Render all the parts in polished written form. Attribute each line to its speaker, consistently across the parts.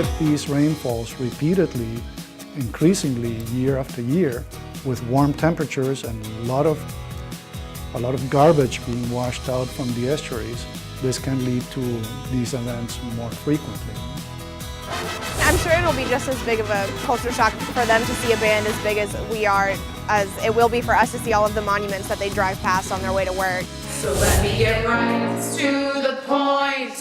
Speaker 1: get these rainfalls repeatedly, increasingly year after year, with warm temperatures and a lot of garbage being washed out from the estuaries, this can lead to these events more frequently.
Speaker 2: I'm sure it'll be just as big of a culture shock for them to see a band as big as we are, as it will be for us to see all of the monuments that they drive past on their way to work.
Speaker 3: So let me get right to the point.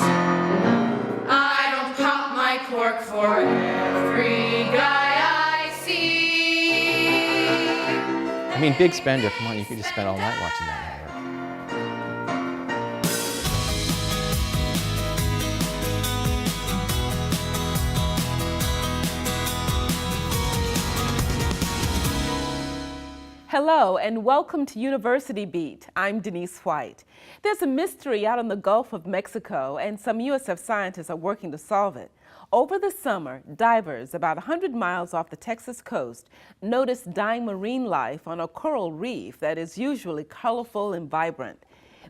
Speaker 3: I don't pop my cork for every guy I see.
Speaker 4: I mean, big spender, come on, you could just spend all night watching that network.
Speaker 5: Hello and welcome to University Beat. I'm Denise White. There's a mystery out in the Gulf of Mexico and some USF scientists are working to solve it. Over the summer, divers about 100 miles off the Texas coast noticed dying marine life on a coral reef that is usually colorful and vibrant.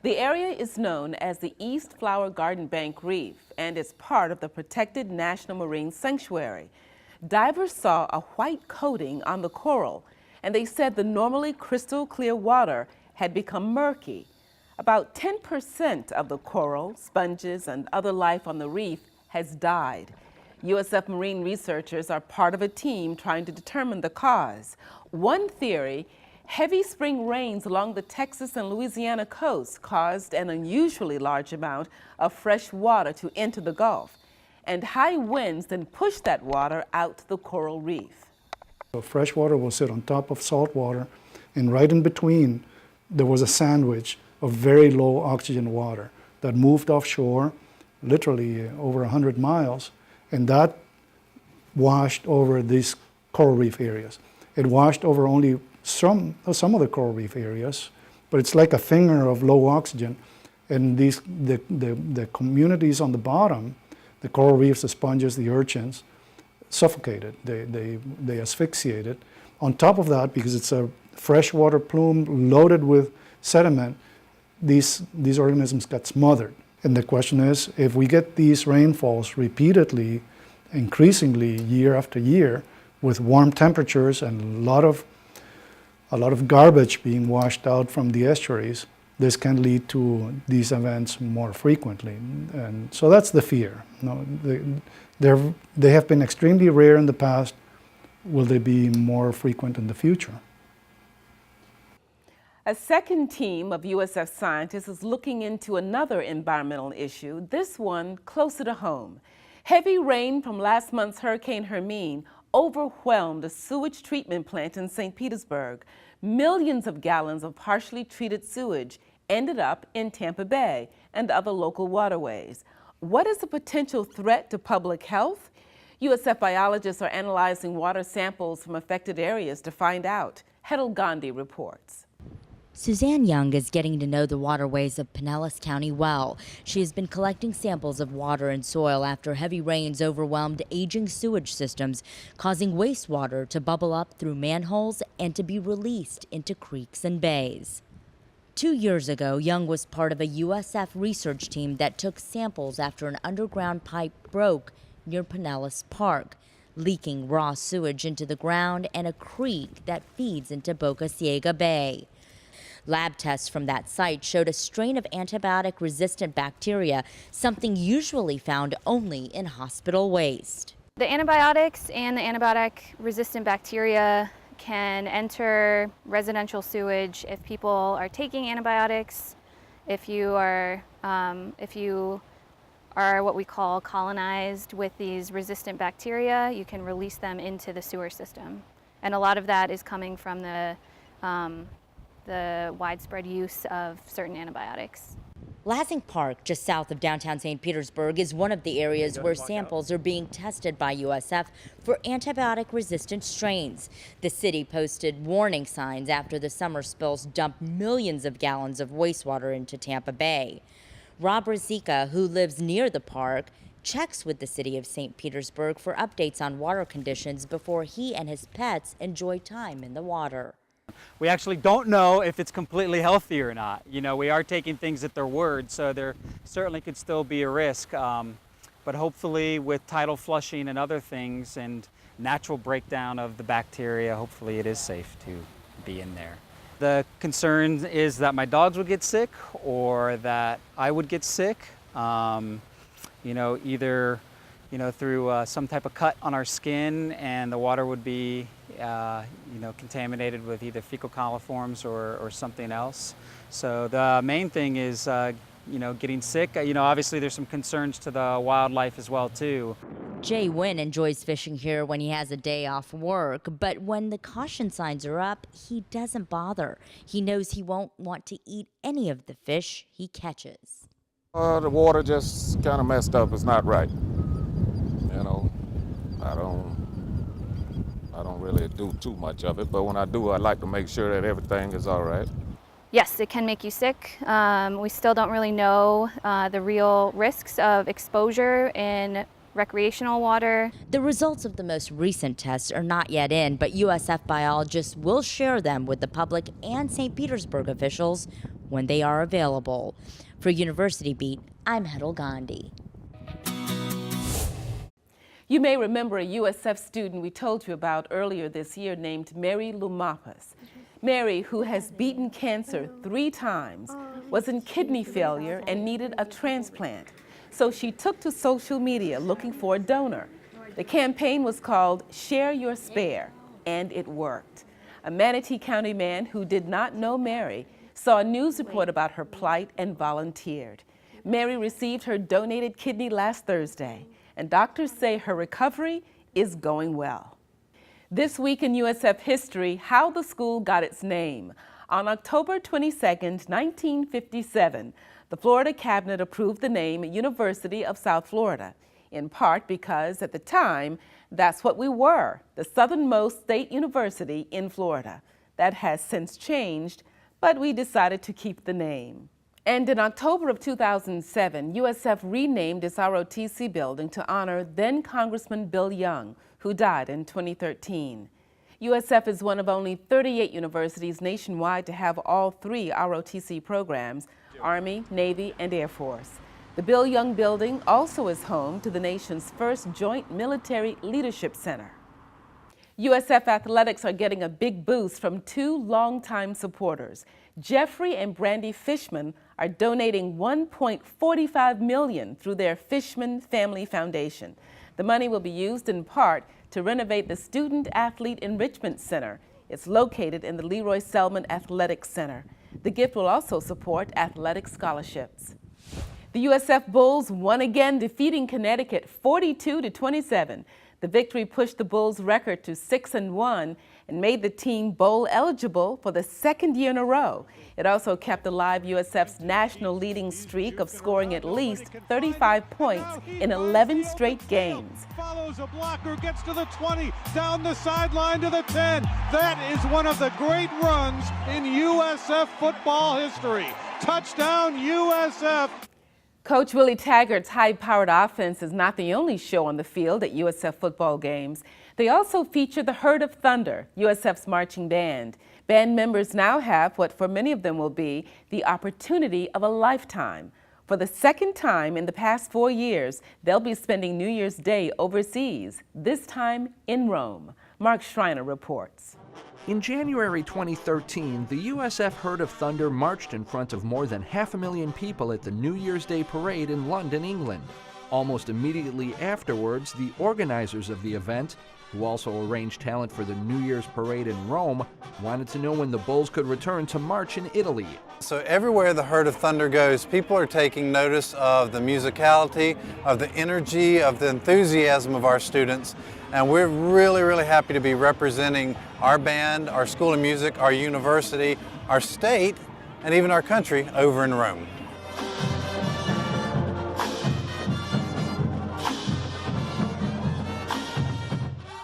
Speaker 5: The area is known as the East Flower Garden Bank Reef and is part of the protected National Marine Sanctuary. Divers saw a white coating on the coral, and they said the normally crystal clear water had become murky. About 10% of the coral, sponges, and other life on the reef has died. USF Marine researchers are part of a team trying to determine the cause. One theory, heavy spring rains along the Texas and Louisiana coast caused an unusually large amount of fresh water to enter the Gulf, and high winds then pushed that water out to the coral reef.
Speaker 1: So fresh water will sit on top of salt water, and right in between there was a sandwich of very low oxygen water that moved offshore, literally over 100 miles, and that washed over these coral reef areas. It washed over only some of the coral reef areas, but it's like a finger of low oxygen, and the communities on the bottom, the coral reefs, the sponges, the urchins, suffocated, they asphyxiated. On top of that, because it's a freshwater plume loaded with sediment, these organisms got smothered. And the question is, if we get these rainfalls repeatedly, increasingly year after year, with warm temperatures and a lot of garbage being washed out from the estuaries, this can lead to these events more frequently. And so that's the fear. They have been extremely rare in the past. Will they be more frequent in the future?
Speaker 5: A second team of USF scientists is looking into another environmental issue, this one closer to home. Heavy rain from last month's Hurricane Hermine overwhelmed a sewage treatment plant in St. Petersburg. Millions of gallons of partially treated sewage ended up in Tampa Bay and other local waterways. What is the potential threat to public health? USF biologists are analyzing water samples from affected areas to find out. Hedel Gandhi reports.
Speaker 6: Suzanne Young is getting to know the waterways of Pinellas County well. She has been collecting samples of water and soil after heavy rains overwhelmed aging sewage systems, causing wastewater to bubble up through manholes and to be released into creeks and bays. 2 years ago, Young was part of a USF research team that took samples after an underground pipe broke near Pinellas Park, leaking raw sewage into the ground and a creek that feeds into Boca Ciega Bay. Lab tests from that site showed a strain of antibiotic-resistant bacteria, something usually found only in hospital waste.
Speaker 7: The antibiotics and the antibiotic-resistant bacteria can enter residential sewage if people are taking antibiotics, if you are what we call colonized with these resistant bacteria, you can release them into the sewer system. And a lot of that is coming from the widespread use of certain antibiotics.
Speaker 6: Lansing Park, just south of downtown St. Petersburg, is one of the areas where samples are being tested by USF for antibiotic-resistant strains. The city posted warning signs after the summer spills dumped millions of gallons of wastewater into Tampa Bay. Rob Razika, who lives near the park, checks with the city of St. Petersburg for updates on water conditions before he and his pets enjoy time in the water.
Speaker 8: We actually don't know if it's completely healthy or not. You know, we are taking things at their word, so there certainly could still be a risk. but hopefully with tidal flushing and other things and natural breakdown of the bacteria, hopefully it is safe to be in there. The concern is that my dogs would get sick or that I would get sick, either through some type of cut on our skin, and the water would be contaminated with either fecal coliforms or something else. So the main thing is getting sick. Obviously there's some concerns to the wildlife as well too.
Speaker 6: Jay Wynn enjoys fishing here when he has a day off work, but when the caution signs are up, he doesn't bother. He knows he won't want to eat any of the fish he catches.
Speaker 9: The water just kind of messed up. It's not right. I don't really do too much of it, but when I do, I like to make sure that everything is all right.
Speaker 7: Yes, it can make you sick. We still don't really know the real risks of exposure in recreational water.
Speaker 6: The results of the most recent tests are not yet in, but USF biologists will share them with the public and St. Petersburg officials when they are available. For University Beat, I'm Hedel Gandhi.
Speaker 5: You may remember a USF student we told you about earlier this year named Mary Lumapas. Mary, who has beaten cancer 3 times, was in kidney failure and needed a transplant. So she took to social media looking for a donor. The campaign was called Share Your Spare, and it worked. A Manatee County man who did not know Mary saw a news report about her plight and volunteered. Mary received her donated kidney last Thursday, and doctors say her recovery is going well. This week in USF history, how the school got its name. On October 22, 1957, the Florida Cabinet approved the name University of South Florida, in part because at the time, that's what we were, the southernmost state university in Florida. That has since changed, but we decided to keep the name. And in October of 2007, USF renamed its ROTC building to honor then Congressman Bill Young, who died in 2013. USF is one of only 38 universities nationwide to have all 3 ROTC programs, Army, Navy, and Air Force. The Bill Young Building also is home to the nation's first Joint Military Leadership Center. USF athletics are getting a big boost from 2 longtime supporters. Jeffrey and Brandy Fishman are donating $1.45 million through their Fishman Family Foundation. The money will be used in part to renovate the Student Athlete Enrichment Center. It's located in the Leroy Selman Athletics Center. The gift will also support athletic scholarships. The USF Bulls won again, defeating Connecticut 42-27. The victory pushed the Bulls' record to 6-1 and made the team bowl eligible for the 2nd year in a row. It also kept alive USF's national leading streak of scoring at least 35 points in 11 straight games.
Speaker 10: Follows a blocker, gets to the 20, down the sideline to the 10. That is one of the great runs in USF football history. Touchdown USF.
Speaker 5: Coach Willie Taggart's high-powered offense is not the only show on the field at USF football games. They also feature the Herd of Thunder, USF's marching band. Band members now have what for many of them will be the opportunity of a lifetime. For the 2nd time in the past 4 years, they'll be spending New Year's Day overseas, this time in Rome. Mark Schreiner reports.
Speaker 11: In January 2013, the USF Herd of Thunder marched in front of more than 500,000 people at the New Year's Day parade in London, England. Almost immediately afterwards, the organizers of the event, who also arranged talent for the New Year's parade in Rome, wanted to know when the Bulls could return to march in Italy.
Speaker 12: So everywhere the Herd of Thunder goes, people are taking notice of the musicality, of the energy, of the enthusiasm of our students. And we're really, really happy to be representing our band, our School of Music, our university, our state, and even our country over in Rome.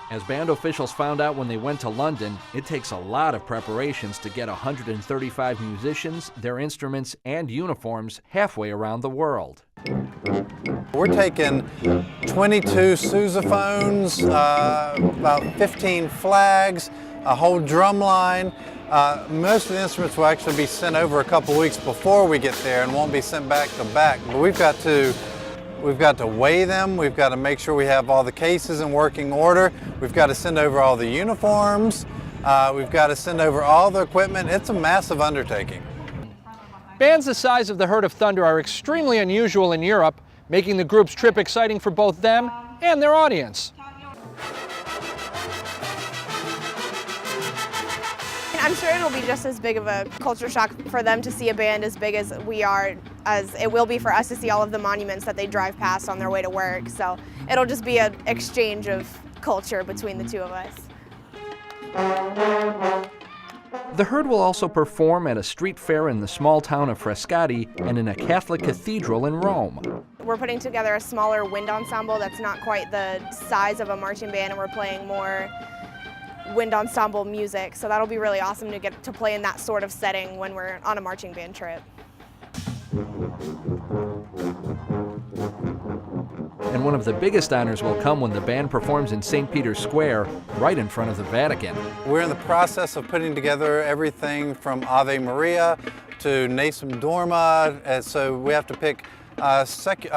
Speaker 11: As band officials found out when they went to London, it takes a lot of preparations to get 135 musicians, their instruments, and uniforms halfway around the world.
Speaker 12: We're taking 22 sousaphones, about 15 flags, a whole drum line. Most of the instruments will actually be sent over a couple weeks before we get there and won't be sent back to back. But we've got to We've got to weigh them. We've got to make sure we have all the cases in working order. We've got to send over all the uniforms. We've got to send over all the equipment. It's a massive undertaking.
Speaker 11: Bands the size of the Herd of Thunder are extremely unusual in Europe, making the group's trip exciting for both them and their audience.
Speaker 2: I'm sure it'll be just as big of a culture shock for them to see a band as big as we are, as it will be for us to see all of the monuments that they drive past on their way to work. So it'll just be an exchange of culture between the two of us.
Speaker 11: The Herd will also perform at a street fair in the small town of Frascati and in a Catholic cathedral in Rome.
Speaker 2: We're putting together a smaller wind ensemble that's not quite the size of a marching band, and we're playing more wind ensemble music, so that'll be really awesome to get to play in that sort of setting when we're on a marching band trip.
Speaker 11: And one of the biggest honors will come when the band performs in St. Peter's Square, right in front of the Vatican.
Speaker 12: We're in the process of putting together everything from Ave Maria to Nesum Dorma, and so we have to pick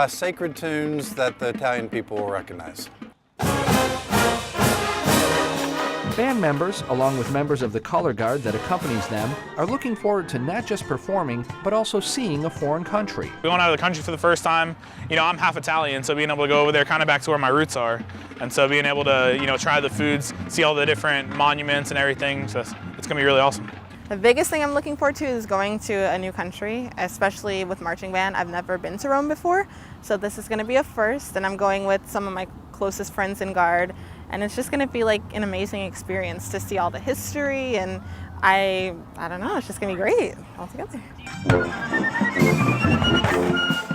Speaker 12: sacred tunes that the Italian people will recognize.
Speaker 11: Band members, along with members of the color guard that accompanies them, are looking forward to not just performing, but also seeing a foreign country.
Speaker 13: Going out of the country for the first time, I'm half Italian, so being able to go over there kind of back to where my roots are. And so being able to, try the foods, see all the different monuments and everything, so it's gonna be really awesome.
Speaker 14: The biggest thing I'm looking forward to is going to a new country, especially with marching band. I've never been to Rome before, so this is gonna be a first, and I'm going with some of my closest friends in Guard. And it's just going to be like an amazing experience to see all the history, and I don't know, it's just going to be great altogether.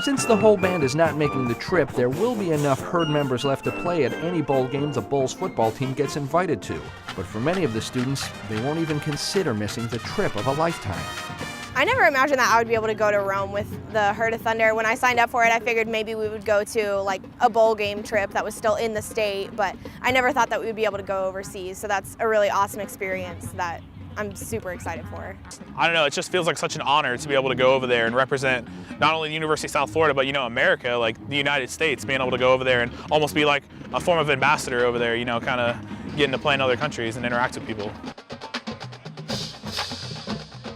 Speaker 11: Since the whole band is not making the trip, there will be enough Herd members left to play at any bowl game the Bulls football team gets invited to. But for many of the students, they won't even consider missing the trip of a lifetime.
Speaker 2: I never imagined that I would be able to go to Rome with the Herd of Thunder. When I signed up for it, I figured maybe we would go to like a bowl game trip that was still in the state, but I never thought that we would be able to go overseas. So that's a really awesome experience that I'm super excited for.
Speaker 13: I don't know, it just feels like such an honor to be able to go over there and represent not only the University of South Florida, but America, like the United States, being able to go over there and almost be like a form of ambassador over there, kind of getting to play in other countries and interact with people.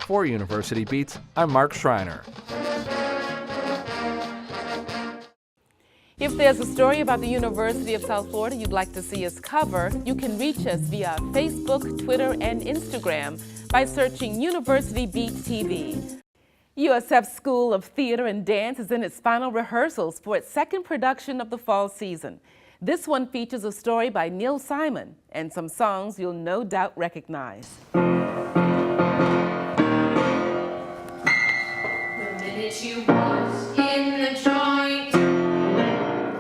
Speaker 11: For University Beats, I'm Mark Schreiner.
Speaker 5: If there's a story about the University of South Florida you'd like to see us cover, you can reach us via Facebook, Twitter, and Instagram by searching University Beat TV. USF School of Theater and Dance is in its final rehearsals for its second production of the fall season. This one features a story by Neil Simon and some songs you'll no doubt recognize.
Speaker 3: You walked in the joint,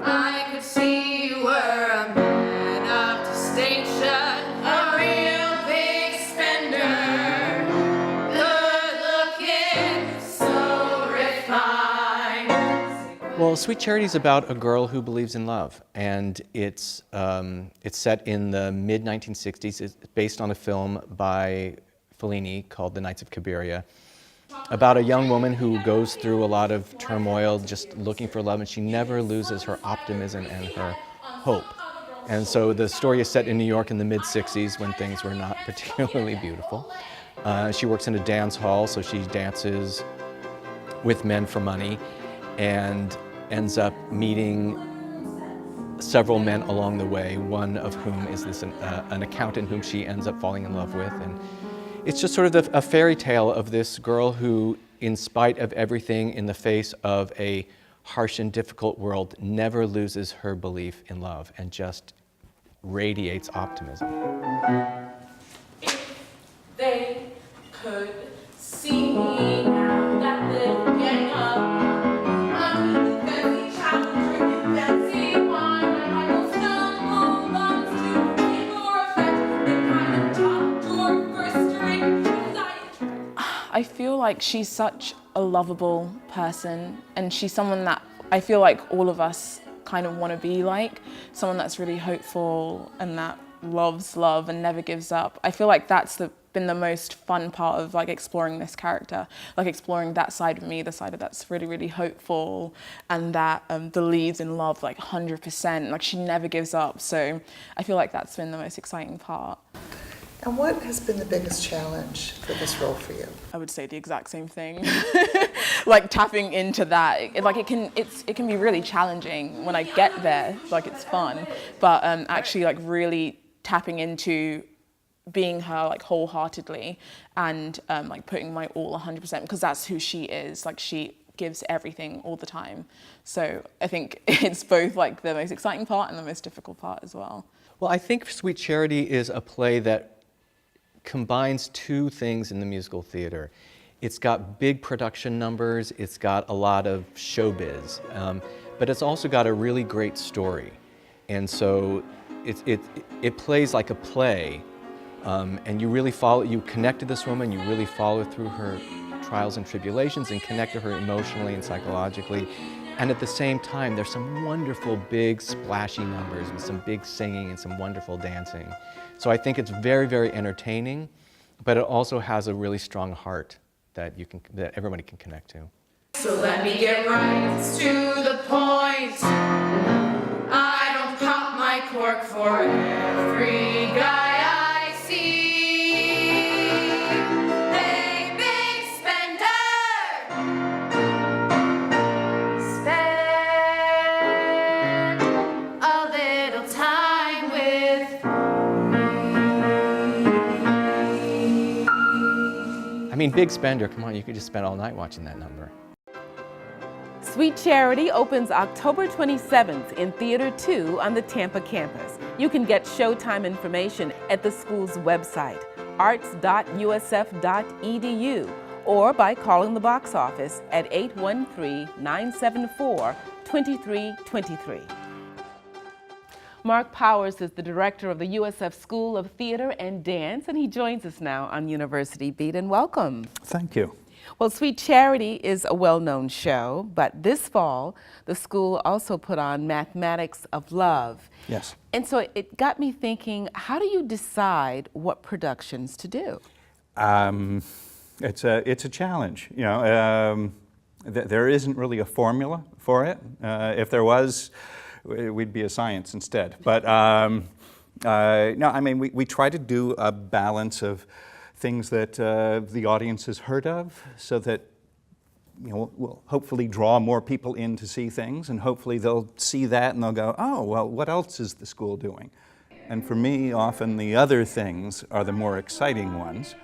Speaker 3: I could see you were a man of distinction, a real big spender, good looking, so refined.
Speaker 4: Well, Sweet Charity is about a girl who believes in love, and it's set in the mid-1960s. It's based on a film by Fellini called The Knights of Cabiria, about a young woman who goes through a lot of turmoil just looking for love, and she never loses her optimism and her hope. And so the story is set in New York in the mid-60s when things were not particularly beautiful. She works in a dance hall, so she dances with men for money and ends up meeting several men along the way, one of whom is an accountant whom she ends up falling in love with. And it's just sort of a fairy tale of this girl who, in spite of everything, in the face of a harsh and difficult world, never loses her belief in love and just radiates optimism.
Speaker 3: If they could see me now that they're getting up, I'm really fancy child drinking fancy wine, and I will stumble lungs to keep more effect than kind of top drawer first rate.
Speaker 15: I feel like she's such a lovable person, and she's someone that I feel like all of us kind of want to be like, someone that's really hopeful and that loves love and never gives up. I feel like that's been the most fun part of like exploring this character, like exploring that side of me, the side of that's really, really hopeful and that believes in love like 100%, like she never gives up. So I feel like that's been the most exciting part.
Speaker 16: And what has been the biggest challenge for this role for you?
Speaker 15: I would say the exact same thing. Like tapping into that, it can be really challenging when I get there. Like it's fun, but actually like really tapping into being her like wholeheartedly and like putting my all 100% because that's who she is. Like she gives everything all the time. So I think it's both like the most exciting part and the most difficult part as well.
Speaker 4: Well, I think Sweet Charity is a play that combines two things in the musical theater. It's got big production numbers, it's got a lot of showbiz, but it's also got a really great story. And so it plays like a play, and you connect to this woman, you really follow through her trials and tribulations and connect to her emotionally and psychologically. And at the same time, there's some wonderful big splashy numbers and some big singing and some wonderful dancing. So I think it's very, very entertaining, but it also has a really strong heart that everybody can connect to.
Speaker 3: So let me get right to the point. I don't pop my cork for every guy I see. Hey, big spender, spend a little time with
Speaker 4: I mean, big spender, come on, you could just spend all night watching that number.
Speaker 5: Sweet Charity opens October 27th in Theater 2 on the Tampa campus. You can get showtime information at the school's website, arts.usf.edu, or by calling the box office at 813-974-2323. Marc Powers is the director of the USF School of Theater and Dance, and he joins us now on University Beat, and welcome.
Speaker 17: Thank you.
Speaker 5: Well, Sweet Charity is a well-known show, but this fall, the school also put on Mathematics of Love.
Speaker 17: Yes.
Speaker 5: And so it got me thinking, how do you decide what productions to do?
Speaker 17: It's a challenge. You know, there isn't really a formula for it. If there was, we'd be a science instead. But no, I mean, we try to do a balance of things that the audience has heard of, so that we'll hopefully draw more people in to see things, and hopefully they'll see that and they'll go, oh, well, what else is the school doing? And for me, often the other things are the more exciting ones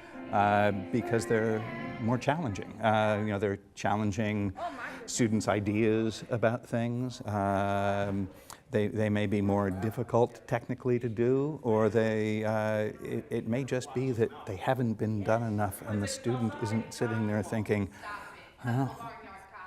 Speaker 17: because they're more challenging. They're challenging students' ideas about things. They may be more difficult technically to do, or it may just be that they haven't been done enough and the student isn't sitting there thinking, oh,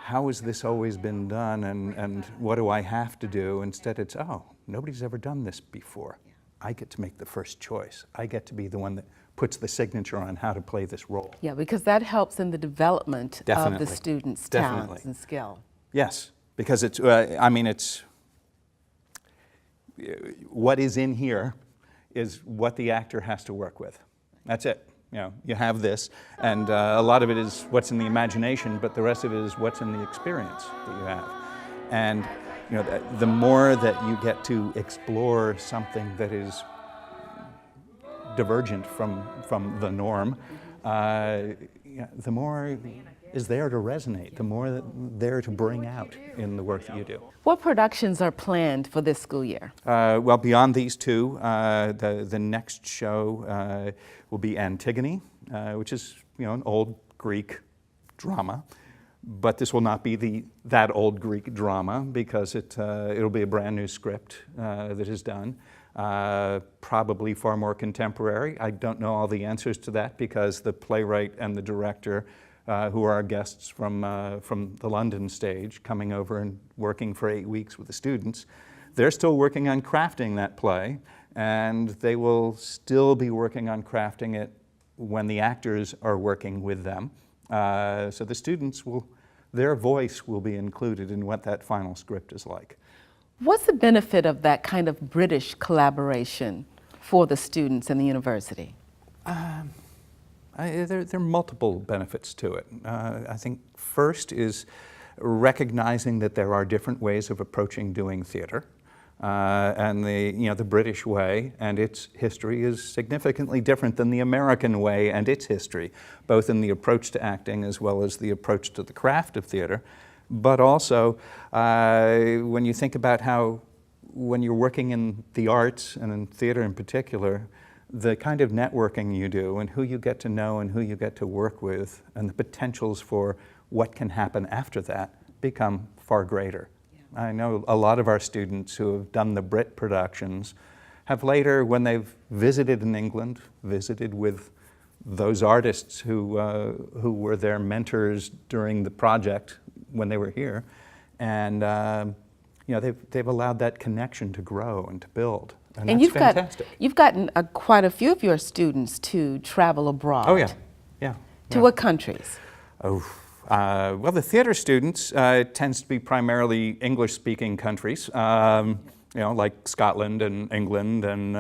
Speaker 17: how has this always been done and what do I have to do? Instead it's, oh, nobody's ever done this before. I get to make the first choice. I get to be the one that puts the signature on how to play this role.
Speaker 5: Yeah, because that helps in the development of the students' talents and skill.
Speaker 17: Yes, because it's, what is in here is what the actor has to work with. That's it. You have this, and a lot of it is what's in the imagination, but the rest of it is what's in the experience that you have. And the more that you get to explore something that is divergent from the norm, the more is there to resonate, the more there to bring out in the work that you do.
Speaker 5: What productions are planned for this school year?
Speaker 17: Well, beyond these two, the next show will be Antigone, which is an old Greek drama. But this will not be that old Greek drama, because it'll be a brand new script that is done. Probably far more contemporary. I don't know all the answers to that, because the playwright and the director, who are our guests from the London stage, coming over and working for 8 weeks with the students, they're still working on crafting that play, and they will still be working on crafting it when the actors are working with them. So the students their voice will be included in what that final script is like.
Speaker 5: What's the benefit of that kind of British collaboration for the students in the university?
Speaker 17: There are multiple benefits to it. I think first is recognizing that there are different ways of approaching doing theater. And the British way and its history is significantly different than the American way and its history, both in the approach to acting as well as the approach to the craft of theater. But also, when you think about how, when you're working in the arts and in theater in particular, the kind of networking you do and who you get to know and who you get to work with and the potentials for what can happen after that become far greater. I know a lot of our students who have done the Brit productions have later, when they've visited in England, visited with those artists who were their mentors during the project when they were here, and they've allowed that connection to grow and to build, and that's fantastic.
Speaker 5: You've gotten quite a few of your students to travel abroad.
Speaker 17: Oh yeah.
Speaker 5: To what countries?
Speaker 17: Well, the theater students tends to be primarily English-speaking countries, like Scotland and England, and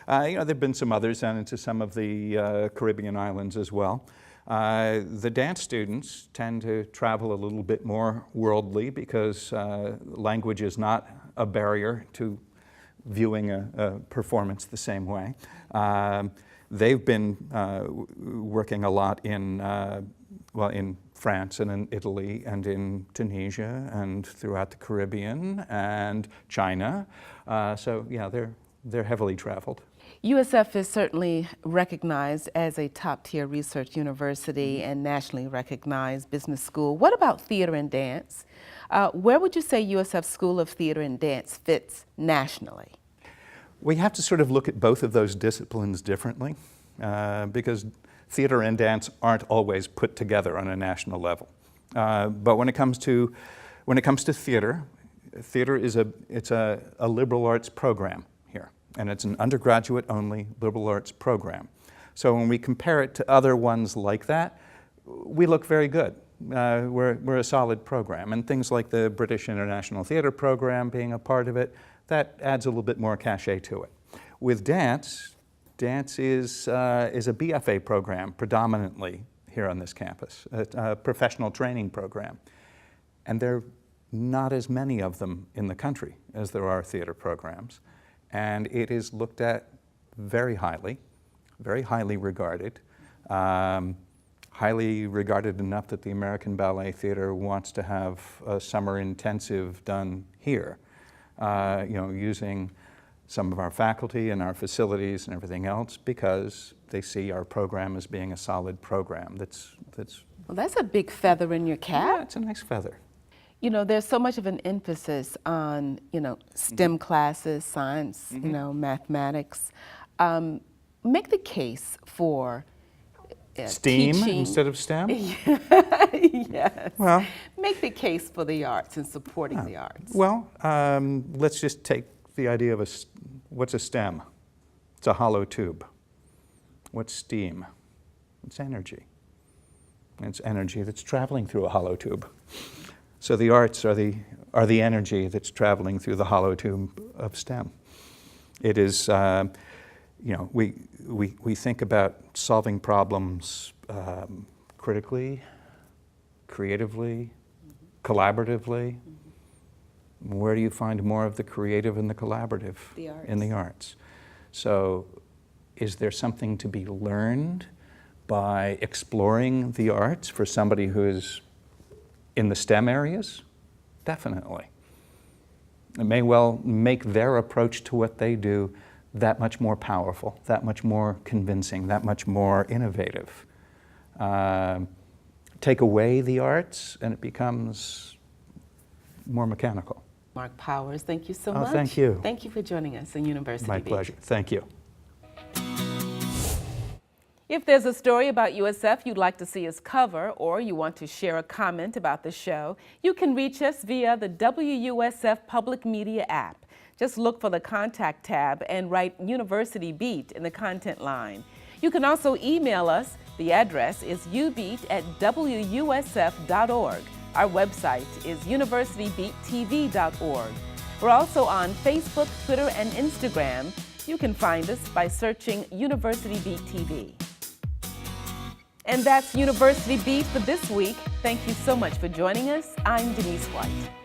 Speaker 17: there've been some others down into some of the Caribbean islands as well. The dance students tend to travel a little bit more worldly because language is not a barrier to viewing a performance the same way. They've been working a lot in France and in Italy and in Tunisia and throughout the Caribbean and China. So yeah, they're heavily traveled.
Speaker 5: USF is certainly recognized as a top-tier research university and nationally recognized business school. What about theater and dance? Where would you say USF School of Theater and Dance fits nationally?
Speaker 17: We have to sort of look at both of those disciplines differently because theater and dance aren't always put together on a national level. But when it comes to theater, theater is a liberal arts program here, and it's an undergraduate-only liberal arts program. So when we compare it to other ones like that, we look very good. We're a solid program, and things like the British International Theater Program being a part of it, that adds a little bit more cachet to it. With dance is a BFA program predominantly here on this campus, a professional training program. And there are not as many of them in the country as there are theater programs. And it is looked at very highly regarded. Highly regarded enough that the American Ballet Theater wants to have a summer intensive done here, using some of our faculty and our facilities and everything else because they see our program as being a solid program.
Speaker 5: Well, that's a big feather in your cap.
Speaker 17: Yeah, it's a nice feather.
Speaker 5: There's so much of an emphasis on, STEM classes, science, mathematics. Make the case for
Speaker 17: STEAM
Speaker 5: teaching.
Speaker 17: Instead of STEM?
Speaker 5: Yes.
Speaker 17: Well,
Speaker 5: make the case for the arts and supporting the arts.
Speaker 17: Well, let's just take the idea of what's a STEM? It's a hollow tube. What's steam? It's energy. It's energy that's traveling through a hollow tube. So the arts are the energy that's traveling through the hollow tube of STEM. It is, we think about solving problems critically, creatively, collaboratively. Where do you find more of the creative and the collaborative?
Speaker 5: The arts.
Speaker 17: In the arts. So is there something to be learned by exploring the arts for somebody who is in the STEM areas? Definitely. It may well make their approach to what they do that much more powerful, that much more convincing, that much more innovative. Take away the arts and it becomes more mechanical.
Speaker 5: Marc Powers, thank you so much.
Speaker 17: Thank you.
Speaker 5: Thank you for joining us in University
Speaker 17: My
Speaker 5: Beat.
Speaker 17: pleasure. Thank you.
Speaker 5: If there's a story about USF you'd like to see us cover, or you want to share a comment about the show, you can reach us via the WUSF Public Media app. Just look for the Contact tab and write University Beat in the content line. You can also email us. The address is ubeat@wusf.org. Our website is universitybeattv.org. We're also on Facebook, Twitter, and Instagram. You can find us by searching University Beat TV. And that's University Beat for this week. Thank you so much for joining us. I'm Denise White.